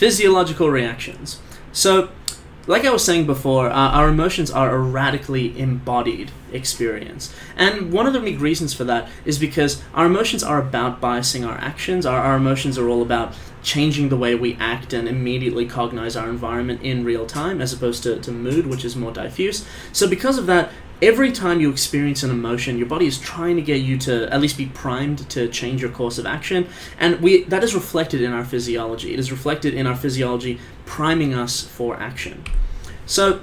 Physiological reactions. So, like I was saying before, our emotions are a radically embodied experience. And one of the big reasons for that is because our emotions are about biasing our actions. Our emotions are all about changing the way we act and immediately cognize our environment in real time, as opposed to mood, which is more diffuse. So because of that, every time you experience an emotion, your body is trying to get you to at least be primed to change your course of action. And that is reflected in our physiology. It is reflected in our physiology priming us for action. So,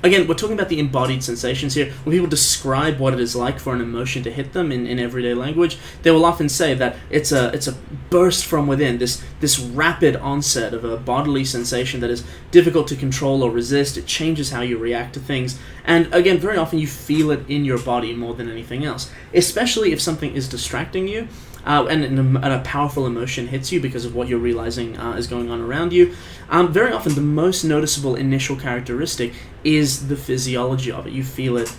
again, we're talking about the embodied sensations here. When people describe what it is like for an emotion to hit them in everyday language, they will often say that it's a burst from within, this rapid onset of a bodily sensation that is difficult to control or resist. It changes how you react to things. And again, very often you feel it in your body more than anything else, especially if something is distracting you. And a powerful emotion hits you because of what you're realizing is going on around you. Very often, the most noticeable initial characteristic is the physiology of it. You feel it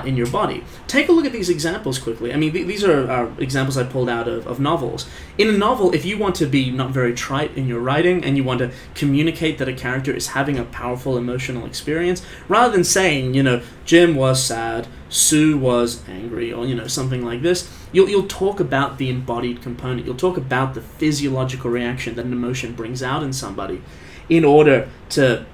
in your body. Take a look at these examples quickly. I mean, these are examples I pulled out of novels. In a novel, if you want to be not very trite in your writing and you want to communicate that a character is having a powerful emotional experience, rather than saying, Jim was sad, Sue was angry, or something like this, you'll talk about the embodied component. You'll talk about the physiological reaction that an emotion brings out in somebody in order to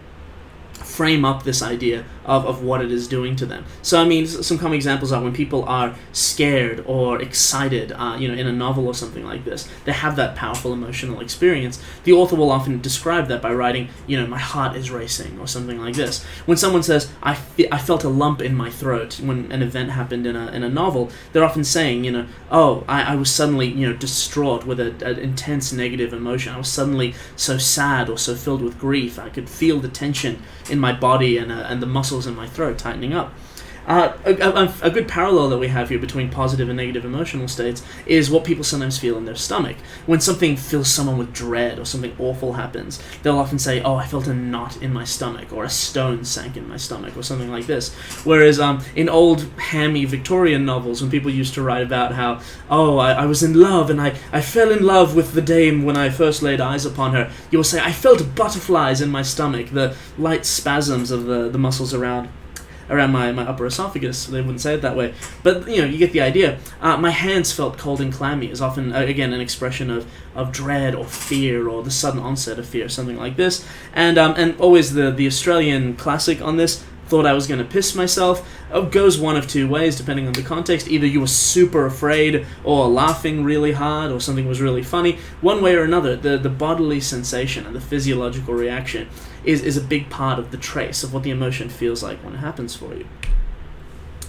frame up this idea of what it is doing to them. So, I mean, some common examples are when people are scared or excited, in a novel or something like this, they have that powerful emotional experience. The author will often describe that by writing, my heart is racing, or something like this. When someone says, I felt a lump in my throat when an event happened in a novel, they're often saying, I was suddenly, distraught with an intense negative emotion. I was suddenly so sad or so filled with grief. I could feel the tension in my body and the muscles in my throat tightening up. A good parallel that we have here between positive and negative emotional states is what people sometimes feel in their stomach. When something fills someone with dread or something awful happens, they'll often say, I felt a knot in my stomach, or a stone sank in my stomach, or something like this. Whereas in old hammy Victorian novels, when people used to write about how, I was in love and I fell in love with the dame when I first laid eyes upon her, you will say, I felt butterflies in my stomach, the light spasms of the muscles around my upper esophagus. They wouldn't say it that way, but you get the idea. My hands felt cold and clammy is often again an expression of dread or fear, or the sudden onset of fear, something like this. And always the Australian classic on this, thought I was going to piss myself, goes one of two ways depending on the context. Either you were super afraid or laughing really hard, or something was really funny. One way or another, the bodily sensation and the physiological reaction is a big part of the trace of what the emotion feels like when it happens for you.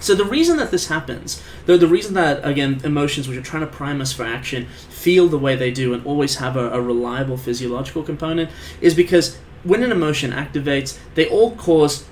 So the reason that this happens, the reason that, again, emotions which are trying to prime us for action feel the way they do and always have a reliable physiological component, is because when an emotion activates, they all cause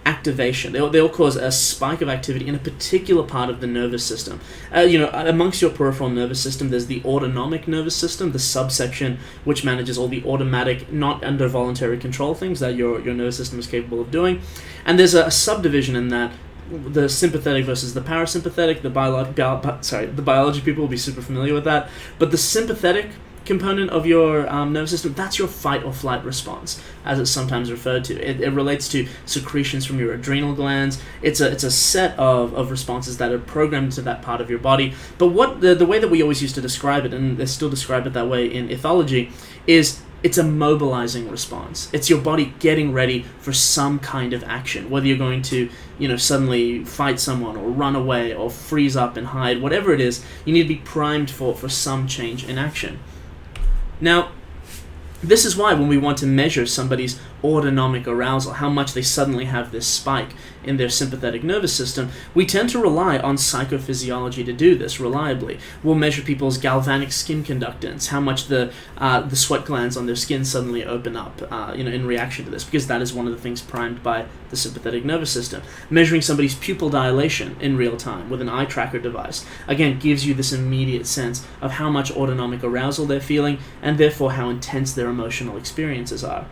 activation. They all cause a spike of activity in a particular part of the nervous system. Amongst your peripheral nervous system, there's the autonomic nervous system, the subsection which manages all the automatic, not under voluntary control things that your nervous system is capable of doing. And there's a subdivision in that, the sympathetic versus the parasympathetic. The biology people will be super familiar with that. But the sympathetic component of your nervous system, that's your fight or flight response, as it's sometimes referred to. It relates to secretions from your adrenal glands. It's a set of responses that are programmed to that part of your body. But what the way that we always used to describe it, and they still describe it that way in ethology, is it's a mobilizing response. It's your body getting ready for some kind of action, whether you're going to, suddenly fight someone or run away or freeze up and hide, whatever it is, you need to be primed for some change in action. Now, this is why when we want to measure somebody's autonomic arousal, how much they suddenly have this spike in their sympathetic nervous system, we tend to rely on psychophysiology to do this reliably. We'll measure people's galvanic skin conductance, how much the sweat glands on their skin suddenly open up, in reaction to this, because that is one of the things primed by the sympathetic nervous system. Measuring somebody's pupil dilation in real time with an eye tracker device, again, gives you this immediate sense of how much autonomic arousal they're feeling, and therefore how intense their emotional experiences are.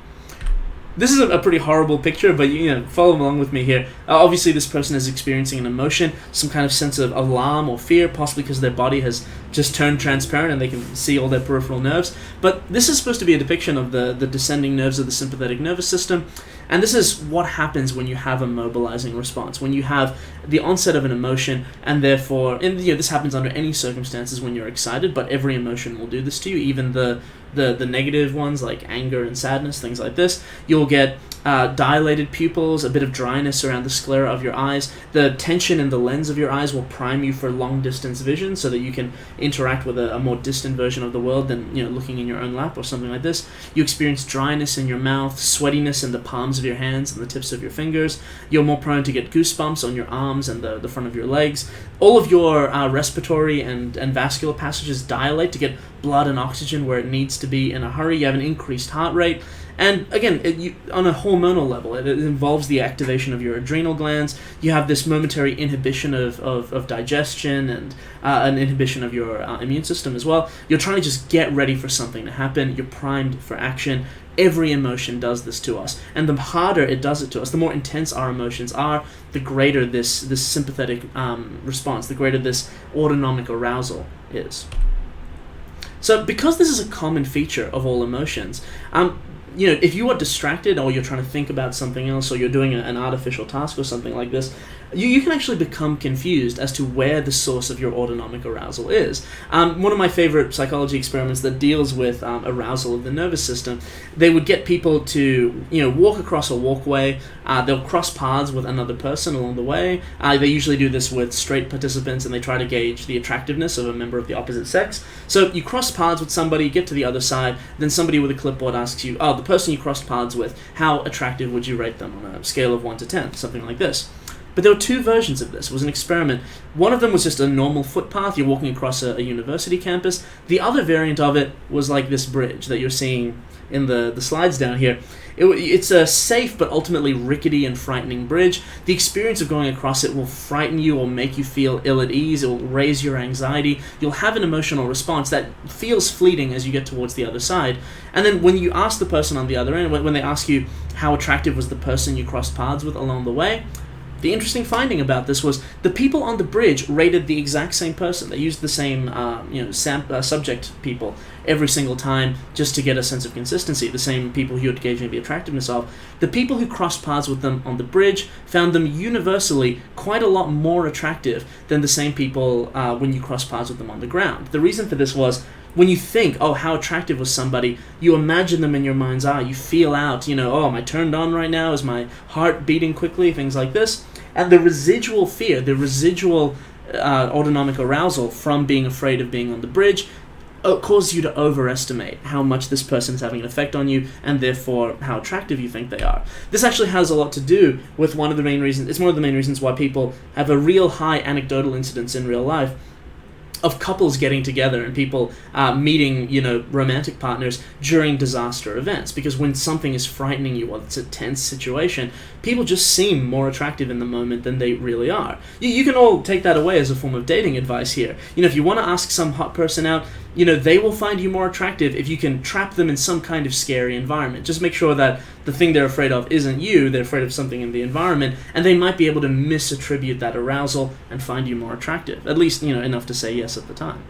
This is a pretty horrible picture, but follow along with me here. Obviously, this person is experiencing an emotion, some kind of sense of alarm or fear, possibly because their body has just turn transparent and they can see all their peripheral nerves. But this is supposed to be a depiction of the descending nerves of the sympathetic nervous system. And this is what happens when you have a mobilizing response, when you have the onset of an emotion, and therefore, and this happens under any circumstances when you're excited, but every emotion will do this to you, even the negative ones like anger and sadness, things like this. You'll get dilated pupils, a bit of dryness around the sclera of your eyes. The tension in the lens of your eyes will prime you for long-distance vision so that you can interact with a more distant version of the world than looking in your own lap or something like this. You experience dryness in your mouth, sweatiness in the palms of your hands and the tips of your fingers. You're more prone to get goosebumps on your arms and the front of your legs. All of your respiratory and vascular passages dilate to get blood and oxygen where it needs to be in a hurry. You have an increased heart rate. And again, on a hormonal level, it involves the activation of your adrenal glands. You have this momentary inhibition of digestion and an inhibition of your immune system as well. You're trying to just get ready for something to happen. You're primed for action. Every emotion does this to us. And the harder it does it to us, the more intense our emotions are, the greater this sympathetic response, the greater this autonomic arousal is. So because this is a common feature of all emotions, if you are distracted or you're trying to think about something else or you're doing an artificial task or something like this, you can actually become confused as to where the source of your autonomic arousal is. One of my favorite psychology experiments that deals with arousal of the nervous system, they would get people to walk across a walkway. They'll cross paths with another person along the way. They usually do this with straight participants, and they try to gauge the attractiveness of a member of the opposite sex. So you cross paths with somebody, get to the other side, then somebody with a clipboard asks you, the person you crossed paths with, how attractive would you rate them on a scale of 1 to 10, something like this. But there were two versions of this. It was an experiment. One of them was just a normal footpath. You're walking across a university campus. The other variant of it was like this bridge that you're seeing in the slides down here. It's a safe but ultimately rickety and frightening bridge. The experience of going across it will frighten you or make you feel ill at ease. It will raise your anxiety. You'll have an emotional response that feels fleeting as you get towards the other side. And then when you ask the person on the other end, when they ask you how attractive was the person you crossed paths with along the way, the interesting finding about this was the people on the bridge rated the exact same person. They used the same subject people every single time just to get a sense of consistency, the same people who had gauging the attractiveness of. The people who crossed paths with them on the bridge found them universally quite a lot more attractive than the same people when you cross paths with them on the ground. The reason for this was, when you think, how attractive was somebody, you imagine them in your mind's eye. You feel out, am I turned on right now? Is my heart beating quickly? Things like this. And the residual fear, the residual autonomic arousal from being afraid of being on the bridge causes you to overestimate how much this person is having an effect on you, and therefore how attractive you think they are. This actually has a lot to do with one of the main reasons. It's one of the main reasons why people have a real high anecdotal incidence in real life of couples getting together and people meeting, romantic partners during disaster events. Because when something is frightening you or it's a tense situation, people just seem more attractive in the moment than they really are. You can all take that away as a form of dating advice here. If you want to ask some hot person out, they will find you more attractive if you can trap them in some kind of scary environment. Just make sure that the thing they're afraid of isn't you, they're afraid of something in the environment, and they might be able to misattribute that arousal and find you more attractive. At least, enough to say yes at the time.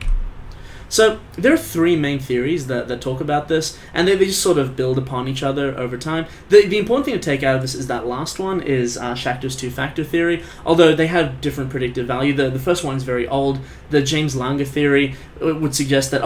So there are three main theories that talk about this, and they just sort of build upon each other over time. The important thing to take out of this is that last one is Schachter's two-factor theory, although they have different predictive value. The first one is very old. The James Lange theory would suggest that,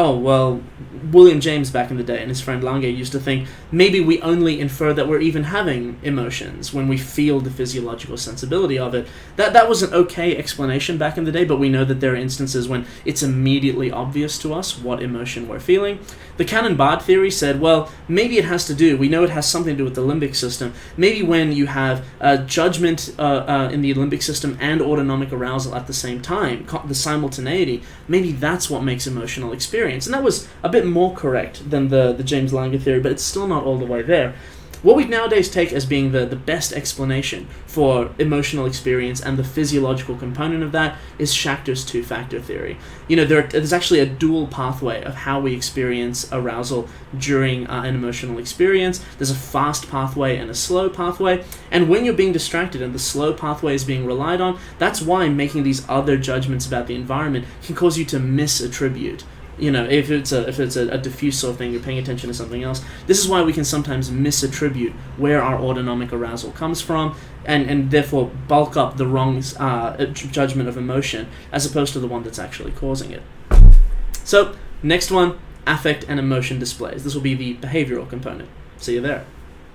William James back in the day and his friend Lange used to think maybe we only infer that we're even having emotions when we feel the physiological sensibility of it. That was an okay explanation back in the day, but we know that there are instances when it's immediately obvious to us what emotion we're feeling. The Cannon-Bard theory said, maybe it has to do, we know it has something to do with the limbic system. Maybe when you have judgment in the limbic system and autonomic arousal at the same time, the simultaneity, maybe that's what makes emotional experience. And that was a bit more correct than the James Lange theory, but it's still not all the way there. what we nowadays take as being the best explanation for emotional experience and the physiological component of that is Schachter's two-factor theory. There's actually a dual pathway of how we experience arousal during an emotional experience. There's a fast pathway and a slow pathway, and when you're being distracted and the slow pathway is being relied on, that's why making these other judgments about the environment can cause you to misattribute. If it's a diffuse sort of thing, you're paying attention to something else. This is why we can sometimes misattribute where our autonomic arousal comes from, and therefore bulk up the wrong judgment of emotion as opposed to the one that's actually causing it. So, next one, affect and emotion displays. This will be the behavioral component. See you there.